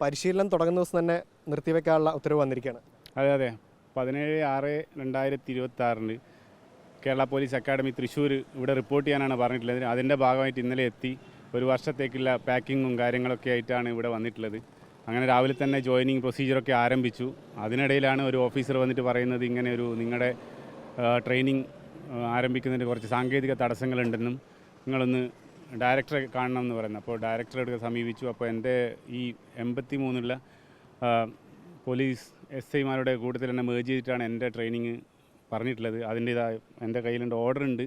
പരിശീലനം തുടങ്ങുന്ന ദിവസം തന്നെ നിർത്തിവെക്കാനുള്ള ഉത്തരവ് വന്നിരിക്കുകയാണ്. അതെ 17/6/2026 കേരള പോലീസ് അക്കാഡമി തൃശ്ശൂർ ഇവിടെ റിപ്പോർട്ട് ചെയ്യാനാണ് പറഞ്ഞിട്ടുള്ളത്. അതിൻ്റെ ഭാഗമായിട്ട് ഇന്നലെ എത്തി. ഒരു വർഷത്തേക്കുള്ള പാക്കിങ്ങും കാര്യങ്ങളൊക്കെ ആയിട്ടാണ് ഇവിടെ വന്നിട്ടുള്ളത്. അങ്ങനെ രാവിലെ തന്നെ ജോയിനിങ് പ്രൊസീജിയറൊക്കെ ആരംഭിച്ചു. അതിനിടയിലാണ് ഒരു ഓഫീസർ വന്നിട്ട് പറയുന്നത് ഇങ്ങനെ നിങ്ങളുടെ ട്രെയിനിങ് ആരംഭിക്കുന്നതിന് കുറച്ച് സാങ്കേതിക തടസ്സങ്ങളുണ്ടെന്നും നിങ്ങളൊന്ന് ഡയറക്ടറെ കാണണം എന്ന് പറയുന്നത്. അപ്പോൾ ഡയറക്ടറെ സമീപിച്ചു. അപ്പോൾ എൻ്റെ ഈ 83 പോലീസ് SI-മാരുടെ കൂട്ടത്തിൽ തന്നെ മേജ് ചെയ്തിട്ടാണ് എൻ്റെ ട്രെയിനിങ് പറഞ്ഞിട്ടുള്ളത്. അതിൻ്റേതായ എൻ്റെ കയ്യിലുണ്ട്, ഓർഡർ ഉണ്ട്.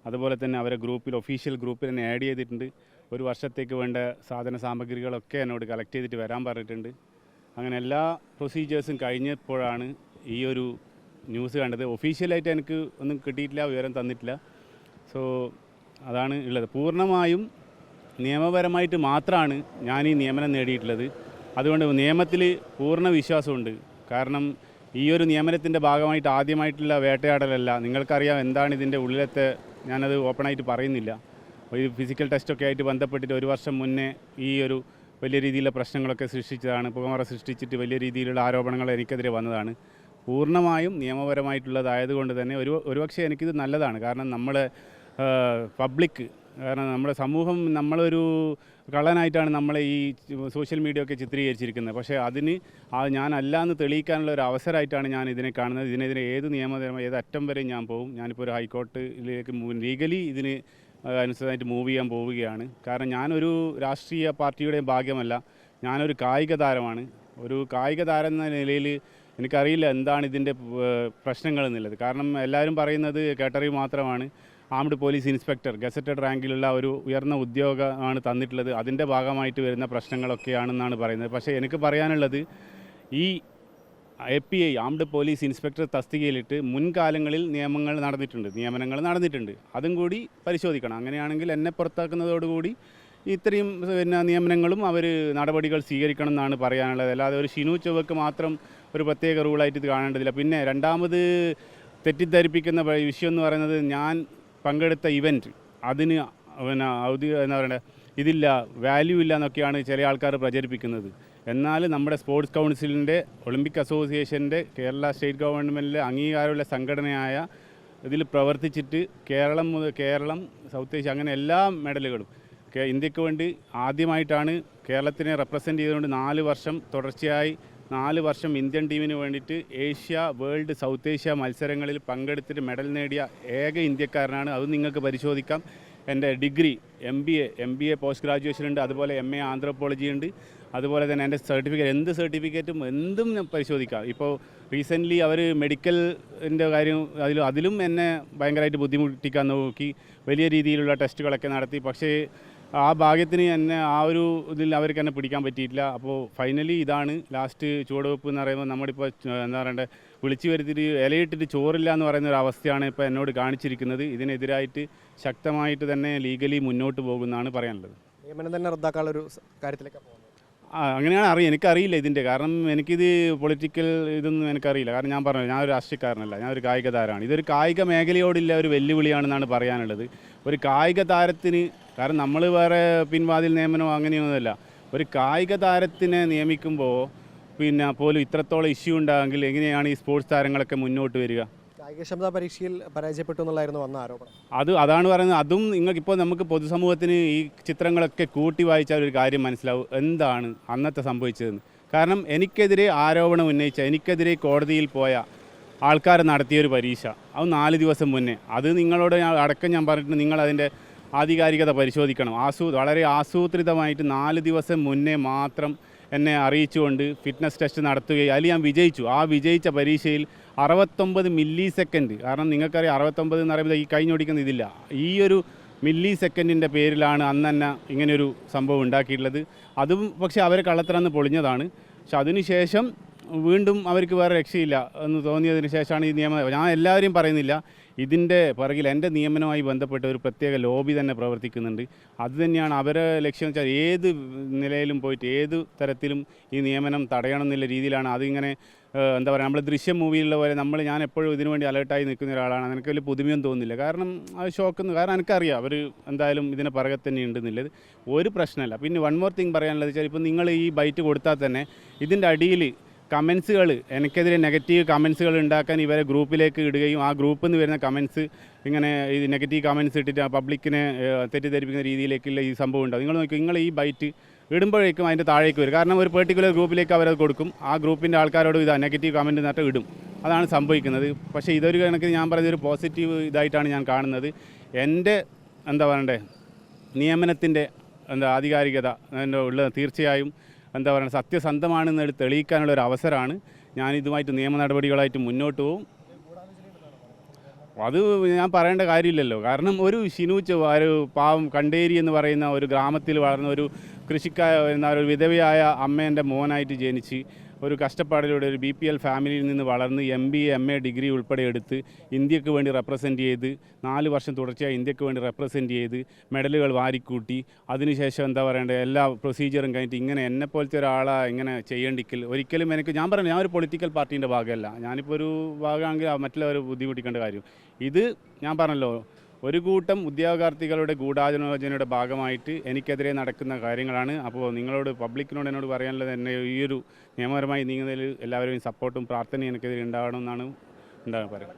അതുപോലെ തന്നെ അവരെ ഒഫീഷ്യൽ ഗ്രൂപ്പിൽ തന്നെ ആഡ് ചെയ്തിട്ടുണ്ട്. ഒരു വർഷത്തേക്ക് വേണ്ട സാധന സാമഗ്രികളൊക്കെ എന്നോട് കളക്ട് ചെയ്തിട്ട് വരാൻ പറഞ്ഞിട്ടുണ്ട്. അങ്ങനെ എല്ലാ പ്രൊസീജിയേഴ്സും കഴിഞ്ഞപ്പോഴാണ് ഈ ഒരു ന്യൂസ് കണ്ടത്. ഒഫീഷ്യലായിട്ട് എനിക്ക് ഒന്നും കിട്ടിയിട്ടില്ല, വിവരം തന്നിട്ടില്ല. സോ അതാണ് ഉള്ളത്. പൂർണ്ണമായും നിയമപരമായിട്ട് മാത്രമാണ് ഞാൻ ഈ നിയമനം നേടിയിട്ടുള്ളത്. അതുകൊണ്ട് നിയമത്തിൽ പൂർണ്ണ വിശ്വാസമുണ്ട്. കാരണം ഈ ഒരു നിയമനത്തിൻ്റെ ഭാഗമായിട്ട് ആദ്യമായിട്ടുള്ള വേട്ടയാടലല്ല. നിങ്ങൾക്കറിയാം എന്താണ് ഇതിൻ്റെ ഉള്ളിലത്തെ, ഞാനത് ഓപ്പണായിട്ട് പറയുന്നില്ല. ഈ ഫിസിക്കൽ ടെസ്റ്റൊക്കെ ആയിട്ട് ബന്ധപ്പെട്ടിട്ട് ഒരു വർഷം മുന്നേ ഈ ഒരു വലിയ രീതിയിലുള്ള പ്രശ്നങ്ങളൊക്കെ സൃഷ്ടിച്ചതാണ്. പുകമറ സൃഷ്ടിച്ചിട്ട് വലിയ രീതിയിലുള്ള ആരോപണങ്ങൾ എനിക്കെതിരെ വന്നതാണ്. പൂർണ്ണമായും നിയമപരമായിട്ടുള്ളതായതുകൊണ്ട് തന്നെ ഒരുപക്ഷെ എനിക്കിത് നല്ലതാണ്. കാരണം നമ്മളെ പബ്ലിക്, കാരണം നമ്മുടെ സമൂഹം നമ്മളൊരു കള്ളനായിട്ടാണ് നമ്മളെ ഈ സോഷ്യൽ മീഡിയ ഒക്കെ ചിത്രീകരിച്ചിരിക്കുന്നത്. പക്ഷേ അതിന് ഞാനല്ല എന്ന് തെളിയിക്കാനുള്ള ഒരു അവസരമായിട്ടാണ് ഞാൻ ഇതിനെ കാണുന്നത്. ഇതിനെതിരെ ഏത് അറ്റം വരെ ഞാൻ പോകും. ഞാനിപ്പോൾ ഒരു ഹൈക്കോർട്ടിലേക്ക് ലീഗലി ഇതിന് അനുസൃതമായിട്ട് മൂവ് ചെയ്യാൻ പോവുകയാണ്. കാരണം ഞാനൊരു രാഷ്ട്രീയ പാർട്ടിയുടെയും ഭാഗ്യമല്ല, ഞാനൊരു കായിക താരമാണ്. ഒരു കായിക താരം എന്ന നിലയിൽ എനിക്കറിയില്ല എന്താണ് ഇതിൻ്റെ പ്രശ്നങ്ങൾ എന്നുള്ളത്. കാരണം എല്ലാവരും പറയുന്നത് കേട്ടറിവ് മാത്രമാണ്. ആംഡ് പോലീസ് ഇൻസ്പെക്ടർ ഗസറ്റഡ് റാങ്കിലുള്ള ഒരു ഉയർന്ന ഉദ്യോഗമാണ് തന്നിട്ടുള്ളത്. അതിൻ്റെ ഭാഗമായിട്ട് വരുന്ന പ്രശ്നങ്ങളൊക്കെയാണെന്നാണ് പറയുന്നത്. പക്ഷേ എനിക്ക് പറയാനുള്ളത്, ഈ API ആംഡ് പോലീസ് ഇൻസ്പെക്ടർ തസ്തികയിലിട്ട് മുൻകാലങ്ങളിൽ നിയമനങ്ങൾ നടന്നിട്ടുണ്ട്. അതും കൂടി പരിശോധിക്കണം. അങ്ങനെയാണെങ്കിൽ എന്നെ പുറത്താക്കുന്നതോടുകൂടി ഇത്രയും നിയമനങ്ങളും അവർ നടപടികൾ സ്വീകരിക്കണം എന്നാണ് പറയാനുള്ളത്. അല്ലാതെ ഒരു ഷിനു ചൊവ്വക്ക് മാത്രം ഒരു പ്രത്യേക റൂളായിട്ട് ഇത് കാണേണ്ടതില്ല. പിന്നെ രണ്ടാമത് തെറ്റിദ്ധരിപ്പിക്കുന്ന വിഷയം എന്ന് പറയുന്നത്, ഞാൻ പങ്കെടുത്ത ഇവൻറ്റ് അതിന് എന്താ പറയുക, ഇതില്ല, വാല്യൂ ഇല്ല എന്നൊക്കെയാണ് ചില ആൾക്കാർ പ്രചരിപ്പിക്കുന്നത്. എന്നാൽ നമ്മുടെ സ്പോർട്സ് കൗൺസിലിൻ്റെ, ഒളിമ്പിക് അസോസിയേഷൻ്റെ, കേരള സ്റ്റേറ്റ് ഗവൺമെൻറ്റിലെ അംഗീകാരമുള്ള സംഘടനയായ ഇതിൽ പ്രവർത്തിച്ചിട്ട് കേരളം, സൗത്ത് ഏഷ്യ, അങ്ങനെ എല്ലാ മെഡലുകളും ഇന്ത്യക്ക് വേണ്ടി ആദ്യമായിട്ടാണ് കേരളത്തിനെ റെപ്രസെൻറ്റ് ചെയ്തുകൊണ്ട് 4 വർഷം തുടർച്ചയായി 4 വർഷം ഇന്ത്യൻ ടീമിന് വേണ്ടിയിട്ട് ഏഷ്യ, വേൾഡ്, സൗത്ത് ഏഷ്യ മത്സരങ്ങളിൽ പങ്കെടുത്തിട്ട് മെഡൽ നേടിയ ഏക ഇന്ത്യക്കാരനാണ്. അത് നിങ്ങൾക്ക് പരിശോധിക്കാം. എൻ്റെ ഡിഗ്രി MBA പോസ്റ്റ് ഗ്രാജുവേഷൻ ഉണ്ട്. അതുപോലെ MA ആന്ത്രോപോളജി ഉണ്ട്. അതുപോലെ തന്നെ എൻ്റെ സർട്ടിഫിക്കറ്റും എന്തും പരിശോധിക്കാം. ഇപ്പോൾ റീസെൻ്റ്ലി അവർ മെഡിക്കലിൻ്റെ കാര്യം അതിലും എന്നെ ഭയങ്കരമായിട്ട് ബുദ്ധിമുട്ടിക്കാൻ നോക്കി. വലിയ രീതിയിലുള്ള ടെസ്റ്റുകളൊക്കെ നടത്തി. പക്ഷേ ആ ഭാഗ്യത്തിന് എന്നെ ആ ഒരു ഇതിൽ അവർക്ക് എന്നെ പിടിക്കാൻ പറ്റിയിട്ടില്ല. അപ്പോൾ ഫൈനലി ഇതാണ് ലാസ്റ്റ് ചുവടുവെപ്പ് എന്ന് പറയുമ്പോൾ, നമ്മളിപ്പോൾ എന്താ പറയണ്ടേ, വിളിച്ചു വരുത്തിയിട്ട് ഇലയിട്ടിട്ട് ചോറില്ല എന്ന് പറയുന്ന ഒരു അവസ്ഥയാണ് ഇപ്പോൾ എന്നോട് കാണിച്ചിരിക്കുന്നത്. ഇതിനെതിരായിട്ട് ശക്തമായിട്ട് തന്നെ ലീഗലി മുന്നോട്ട് പോകുമെന്നാണ് പറയാനുള്ളത്. നിയമനം തന്നെ റദ്ദാക്കാനുള്ള ഒരു കാര്യത്തിലേക്ക് പോകുന്നത് അങ്ങനെയാണ് എനിക്കറിയില്ല ഇതിൻ്റെ. കാരണം എനിക്കിത് പൊളിറ്റിക്കൽ ഇതൊന്നും എനിക്കറിയില്ല. കാരണം ഞാൻ പറഞ്ഞു, ഞാനൊരു രാഷ്ട്രീയക്കാരനല്ല, ഞാനൊരു കായിക താരമാണ്. ഇതൊരു കായിക മേഖലയോടുള്ള ഒരു വെല്ലുവിളിയാണെന്നാണ് പറയാനുള്ളത്. ഒരു കായിക താരത്തിന്, കാരണം നമ്മൾ വേറെ പിൻവാതിൽ നിയമനമോ അങ്ങനെയൊന്നുമല്ല, ഒരു കായിക താരത്തിനെ നിയമിക്കുമ്പോൾ പിന്നെ പോലും ഇത്രത്തോളം ഇഷ്യൂ ഉണ്ടാകുമെങ്കിൽ എങ്ങനെയാണ് ഈ സ്പോർട്സ് താരങ്ങളൊക്കെ മുന്നോട്ട് വരിക? കായികക്ഷമതാ പരീക്ഷയിൽ പരാജയപ്പെട്ടു എന്നുള്ളതായിരുന്നു വന്ന ആരോപണം. അതാണ് പറയുന്നത്. അതും നിങ്ങൾക്കിപ്പോൾ നമുക്ക് പൊതുസമൂഹത്തിന് ഈ ചിത്രങ്ങളൊക്കെ കൂട്ടി വായിച്ചാൽ ഒരു കാര്യം മനസ്സിലാവും എന്താണ് അന്നത്തെ സംഭവിച്ചതെന്ന്. കാരണം എനിക്കെതിരെ ആരോപണം ഉന്നയിച്ച, എനിക്കെതിരെ കോടതിയിൽ പോയ ആൾക്കാർ നടത്തിയൊരു പരീക്ഷ, അത് 4 ദിവസം മുന്നേ, അത് നിങ്ങളോട് അടക്കം ഞാൻ പറഞ്ഞിട്ടുണ്ട്, നിങ്ങൾ അതിൻ്റെ ആധികാരികത പരിശോധിക്കണം. വളരെ ആസൂത്രിതമായിട്ട് 4 ദിവസം മുന്നേ മാത്രം എന്നെ അറിയിച്ചുകൊണ്ട് ഫിറ്റ്നസ് ടെസ്റ്റ് നടത്തുകയും അതിൽ ഞാൻ വിജയിച്ചു. ആ വിജയിച്ച പരീക്ഷയിൽ 69 മില്ലി സെക്കൻഡ്, കാരണം നിങ്ങൾക്കറിയാം 69 എന്ന് പറയുമ്പോൾ ഈ കഴിഞ്ഞൊടിക്കുന്ന ഇതില്ല, ഈ ഒരു മില്ലി സെക്കൻഡിൻ്റെ പേരിലാണ് അന്ന് തന്നെ ഇങ്ങനെയൊരു സംഭവം ഉണ്ടാക്കിയിട്ടുള്ളത്. അതും പക്ഷേ അവരെ കള്ളത്തരന്ന് പൊളിഞ്ഞതാണ്. പക്ഷെ അതിനുശേഷം വീണ്ടും അവർക്ക് വേറെ രക്ഷയില്ല എന്ന് തോന്നിയതിന് ശേഷമാണ് ഈ നിയമം. ഞാൻ എല്ലാവരെയും പറയുന്നില്ല, ഇതിൻ്റെ പിറകിൽ എൻ്റെ നിയമനവുമായി ബന്ധപ്പെട്ട ഒരു പ്രത്യേക ലോബി തന്നെ പ്രവർത്തിക്കുന്നുണ്ട്. അതുതന്നെയാണ് അവരെ ലക്ഷ്യം വെച്ചാൽ ഏത് നിലയിലും പോയിട്ട് ഏത് തരത്തിലും ഈ നിയമനം തടയണം എന്നുള്ള രീതിയിലാണ് അതിങ്ങനെ എന്താ പറയുക, നമ്മൾ ദൃശ്യം മൂവിയിലുള്ള പോലെ ഞാൻ എപ്പോഴും ഇതിനു വേണ്ടി അലേർട്ടായി നിൽക്കുന്ന ഒരാളാണ്. എനിക്ക് വലിയ പുതുമയൊന്നും തോന്നുന്നില്ല. കാരണം അത് ഷോക്കുന്നു. കാരണം എനിക്കറിയാം അവർ എന്തായാലും ഇതിനെ പിറകെ തന്നെ ഉണ്ടെന്നുള്ളത് ഒരു പ്രശ്നമല്ല. പിന്നെ വൺ മോർ തിങ് പറയാനുള്ളത് വെച്ചാൽ ഇപ്പോൾ നിങ്ങൾ ഈ ബൈറ്റ് കൊടുത്താൽ തന്നെ ഇതിൻ്റെ അടിയിൽ കമൻസുകൾ, എനിക്കെതിരെ നെഗറ്റീവ് കമൻസുകൾ ഉണ്ടാക്കാൻ ഇവരെ ഗ്രൂപ്പിലേക്ക് ഇടുകയും ആ ഗ്രൂപ്പിൽ നിന്ന് വരുന്ന കമൻസ് ഇങ്ങനെ ഈ നെഗറ്റീവ് കമൻസ് ഇട്ടിട്ട് പബ്ലിക്കിനെ തെറ്റിദ്ധരിപ്പിക്കുന്ന രീതിയിലേക്കുള്ള ഈ സംഭവം ഉണ്ടാകും. നിങ്ങൾ നോക്കി, നിങ്ങൾ ഈ ബൈറ്റ് ഇടുമ്പോഴേക്കും അതിൻ്റെ താഴേക്ക് വരും. കാരണം ഒരു പെർട്ടിക്കുലർ ഗ്രൂപ്പിലേക്ക് അവരത് കൊടുക്കും. ആ ഗ്രൂപ്പിൻ്റെ ആൾക്കാരോട് നെഗറ്റീവ് കമൻറ്റ് നട്ട് ഇടും. അതാണ് സംഭവിക്കുന്നത്. പക്ഷേ ഇതൊരു കണക്കിന് ഞാൻ പറയുന്നത് ഒരു പോസിറ്റീവ് ഇതായിട്ടാണ് ഞാൻ കാണുന്നത്. എൻ്റെ എന്താ പറയണ്ടേ, നിയമനത്തിൻ്റെ ആധികാരികത ഉള്ള തീർച്ചയായും എന്താ പറയുക സത്യസന്ധമാണെന്ന് തെളിയിക്കാനുള്ള ഒരു അവസരമാണ്. ഞാനിതുമായിട്ട് നിയമ നടപടികളായിട്ട് മുന്നോട്ട് പോകും. അത് ഞാൻ പറയേണ്ട കാര്യമില്ലല്ലോ. കാരണം ഒരു ഷിനൂച്ച് ഒരു പാവം കണ്ടേരി എന്ന് പറയുന്ന ഒരു ഗ്രാമത്തിൽ വളർന്ന ഒരു ഒരു വിധവയായ അമ്മേൻ്റെ മോനായിട്ട് ജനിച്ച് ഒരു കഷ്ടപ്പാടിലൂടെ ഒരു BPL ഫാമിലിയിൽ നിന്ന് വളർന്ന് MBA MA ഡിഗ്രി ഉൾപ്പെടെ എടുത്ത് ഇന്ത്യക്ക് വേണ്ടി റെപ്രസെൻറ്റ് ചെയ്ത് 4 വർഷം തുടർച്ചയായി ഇന്ത്യക്ക് വേണ്ടി റെപ്രസെൻറ്റ് ചെയ്ത് മെഡലുകൾ വാരിക്കൂട്ടി അതിനുശേഷം എന്താ പറയേണ്ടത് എല്ലാ പ്രൊസീജിയറും കഴിഞ്ഞിട്ട് ഇങ്ങനെ എന്നെപ്പോലത്തെ ഒരാളെ ഇങ്ങനെ ചെയ്യേണ്ടിക്കൽ ഒരിക്കലും ഞാൻ പറഞ്ഞു, ഞാൻ ഒരു പൊളിറ്റിക്കൽ പാർട്ടീൻ്റെ ഭാഗമല്ല. ഞാനിപ്പോൾ ഒരു ഭാഗമാണെങ്കിൽ മറ്റുള്ളവർ ബുദ്ധിമുട്ടിക്കേണ്ട കാര്യം. ഇത് ഞാൻ പറഞ്ഞല്ലോ, ഒരു കൂട്ടം ഉദ്യോഗാർത്ഥികളുടെ ഗൂഢാലോചനയുടെ ഭാഗമായിട്ട് എനിക്കെതിരെ നടക്കുന്ന കാര്യങ്ങളാണ്. അപ്പോൾ നിങ്ങളോട് പബ്ലിക്കിനോട് എന്നോട് പറയാനുള്ളത്, എന്നെ ഈ ഒരു നിയമപരമായി നീങ്ങുന്നതിൽ എല്ലാവരുടെയും സപ്പോർട്ടും പ്രാർത്ഥനയും എനിക്കെതിരെ ഉണ്ടാവണമെന്നാണ് പറയുന്നത്.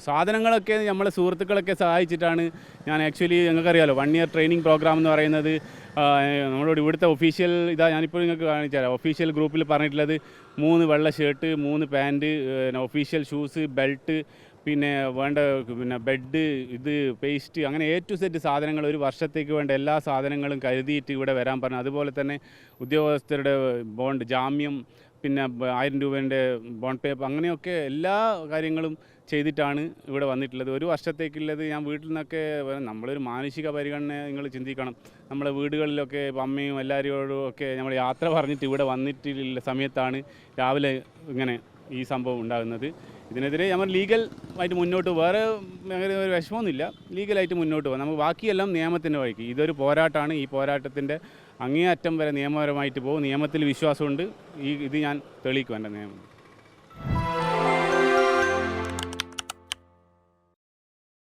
സാധനങ്ങളൊക്കെ നമ്മളെ സുഹൃത്തുക്കളൊക്കെ സഹായിച്ചിട്ടാണ് ഞാൻ ആക്ച്വലി, നിങ്ങൾക്കറിയാലോ 1 ഇയർ ട്രെയിനിങ് പ്രോഗ്രാം എന്ന് പറയുന്നത് നമ്മളോട് ഇവിടുത്തെ ഒഫീഷ്യൽ ഞാനിപ്പോൾ നിങ്ങൾക്ക് കാണിച്ചു തരാം. ഒഫീഷ്യൽ ഗ്രൂപ്പിൽ പറഞ്ഞിട്ടുള്ളത് 3 വെള്ള shirt, 3 pant, official shoes, belt, പിന്നെ ബെഡ്, പേസ്റ്റ്, അങ്ങനെ A to Z സാധനങ്ങൾ ഒരു വർഷത്തേക്ക് വേണ്ട എല്ലാ സാധനങ്ങളും കരുതിയിട്ട് ഇവിടെ വരാൻ പറഞ്ഞു. അതുപോലെ തന്നെ ഉദ്യോഗസ്ഥരുടെ ബോണ്ട്, ജാമ്യം, പിന്നെ 1000 രൂപേൻ്റെ ബോണ്ട് പേപ്പർ, അങ്ങനെയൊക്കെ എല്ലാ കാര്യങ്ങളും ചെയ്തിട്ടാണ് ഇവിടെ വന്നിട്ടുള്ളത്. ഒരു വർഷത്തേക്കുള്ളത് ഞാൻ വീട്ടിൽ നിന്നൊക്കെ, നമ്മളൊരു മാനുഷിക പരിഗണന നിങ്ങൾ ചിന്തിക്കണം. നമ്മളെ വീടുകളിലൊക്കെ അമ്മയും എല്ലാവരോടും ഒക്കെ നമ്മൾ യാത്ര പറഞ്ഞിട്ട് ഇവിടെ വന്നിട്ടുള്ള സമയത്താണ് രാവിലെ ഇങ്ങനെ ഈ സംഭവം ഉണ്ടാകുന്നത്. ഇതിനെതിരെ നമ്മൾ ലീഗലായിട്ട് മുന്നോട്ട് വേറെ അങ്ങനെ ഒരു വിഷമമൊന്നുമില്ല. ലീഗലായിട്ട് മുന്നോട്ട് പോകാം. നമുക്ക് ബാക്കിയെല്ലാം നിയമത്തിൻ്റെ വഴിക്ക്. ഇതൊരു പോരാട്ടമാണ്. ഈ പോരാട്ടത്തിൻ്റെ അങ്ങേയറ്റം വരെ നിയമപരമായിട്ട് പോകും. നിയമത്തിൽ വിശ്വാസമുണ്ട്. ഇത് ഞാൻ തെളിയിക്കും എൻ്റെ നിയമം.